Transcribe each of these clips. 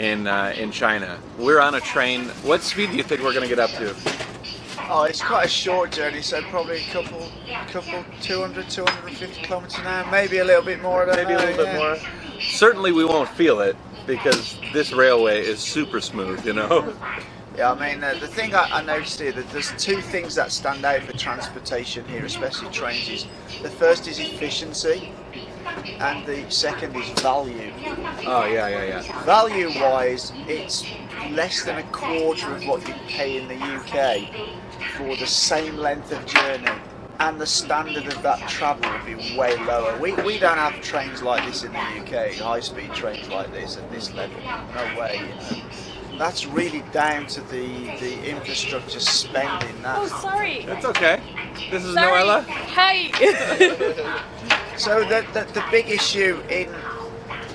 in China. We're on a train. What speed do you think we're going to get up to? Oh, it's quite a short journey, so probably a couple 200, 250 kilometers an hour, maybe a little bit more. Maybe a little bit more. Certainly we won't feel it because this railway is super smooth, you know? Yeah, I mean, the thing I noticed here, that there's two things that stand out for transportation here, especially trains, is the first is efficiency, and the second is value. Oh, yeah. Value-wise, it's less than a quarter of what you pay in the UK for the same length of journey, and the standard of that travel will be way lower. We don't have trains like this in the UK, high-speed trains like this at this level. No way, you know. That's really down to the infrastructure spending. Oh, sorry. That's okay. This is Sorry. Noella. Hi. So the big issue in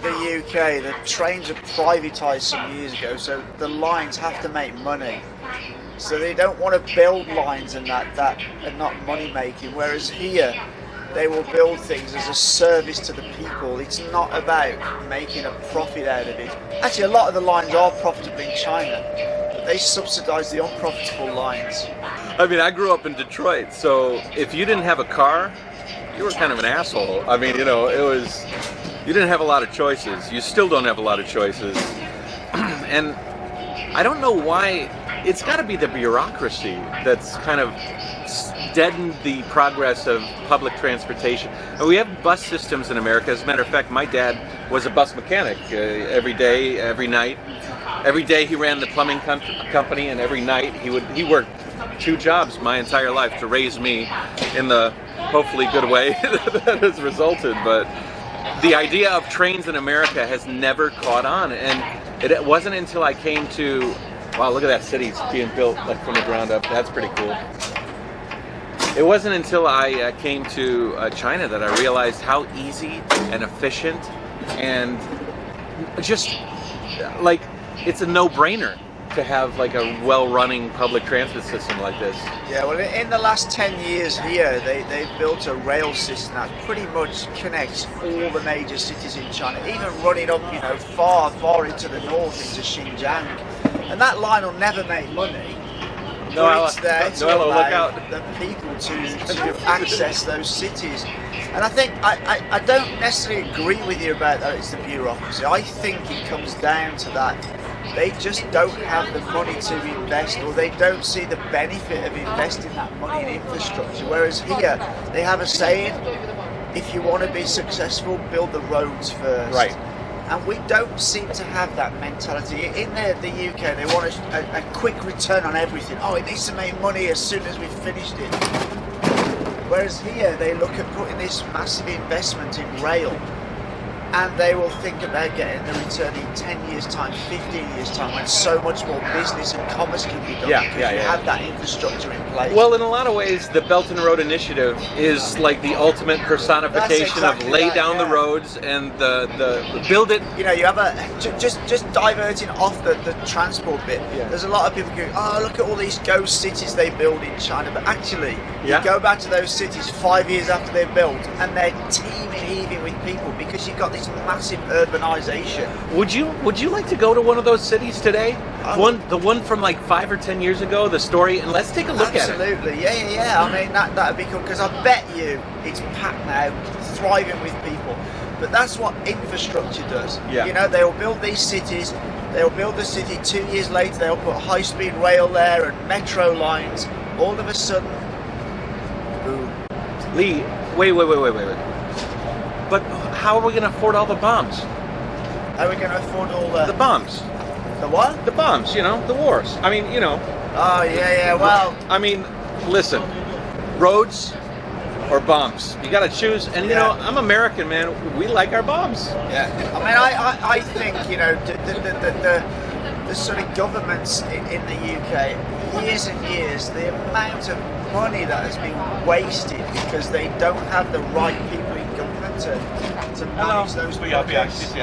the UK, the trains were privatised some years ago, so the lines have to make money. So they don't want to build lines and that are not money making, whereas here they will build things as a service to the people. It's not about making a profit out of it. Actually, a lot of the lines are profitable in China, but they subsidise the unprofitable lines. I mean, I grew up in Detroit, so if you didn't have a car, you were kind of an asshole. I mean, you know, you didn't have a lot of choices. You still don't have a lot of choices. And I don't know why. It's got to be the bureaucracy that's kind of deadened the progress of public transportation. And we have bus systems in America. As a matter of fact, my dad was a bus mechanic every day, every night. Every day he ran the plumbing company, and every night he worked 2 jobs my entire life to raise me in the hopefully good way that has resulted. But the idea of trains in America has never caught on, and it wasn't until I came to, wow, look at that city being built like from the ground up. That's pretty cool. It wasn't until I came to China that I realized how easy and efficient and just like it's a no-brainer to have like a well-running public transit system like this. Yeah, well, in the last 10 years here, they've built a rail system that pretty much connects all the major cities in China, even running up, you know, far into the north into Xinjiang. And that line will never make money. But it's there to allow the people to access those cities. And I think I don't necessarily agree with you about that it's the bureaucracy. I think it comes down to that. They just don't have the money to invest, or they don't see the benefit of investing that money in infrastructure. Whereas here, they have a saying, if you want to be successful, build the roads first. Right. And we don't seem to have that mentality. In the UK, they want a quick return on everything. Oh, it needs to make money as soon as we've finished it. Whereas here, they look at putting this massive investment in rail, and they will think about getting the return in 10 years' time, 15 years' time, when so much more business and commerce can be done because you have that infrastructure in place. Well, in a lot of ways, the Belt and Road Initiative is like the ultimate personification of lay down the roads and the build it. You know, you have just diverting off the transport bit. Yeah. There's a lot of people going, oh, look at all these ghost cities they build in China, but actually, you go back to those cities 5 years after they're built, and they're teeming, heaving with people because you've got this massive urbanization. Would you like to go to one of those cities today? The one from like 5 or 10 years ago, the story, and let's take a look at it. Absolutely, yeah. I mean, that'd be cool, because I bet you it's packed now, thriving with people. But that's what infrastructure does. Yeah. You know, they'll build these cities. They'll build the city 2 years later. They'll put high-speed rail there and metro lines. All of a sudden, boom. Lee, wait. But how are we going to afford all the bombs? How are we going to afford all the bombs? The what? The bombs, you know, the wars. I mean, you know. Oh, yeah, well. I mean, listen, roads or bombs. You got to choose. And, you know, I'm American, man. We like our bombs. Yeah. I mean, I think, you know, the sort of governments in the UK, years and years, the amount of money that has been wasted because they don't have the right people in government to manage those projects.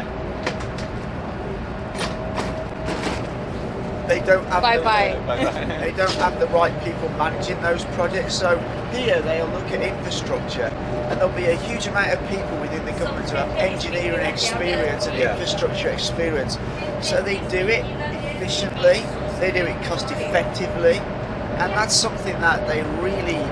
They don't have Bye-bye. They don't have the right people managing those projects. So here they'll look at infrastructure, and there'll be a huge amount of people within the government who have engineering experience and infrastructure experience. So they do it efficiently, they do it cost effectively, and that's something that they really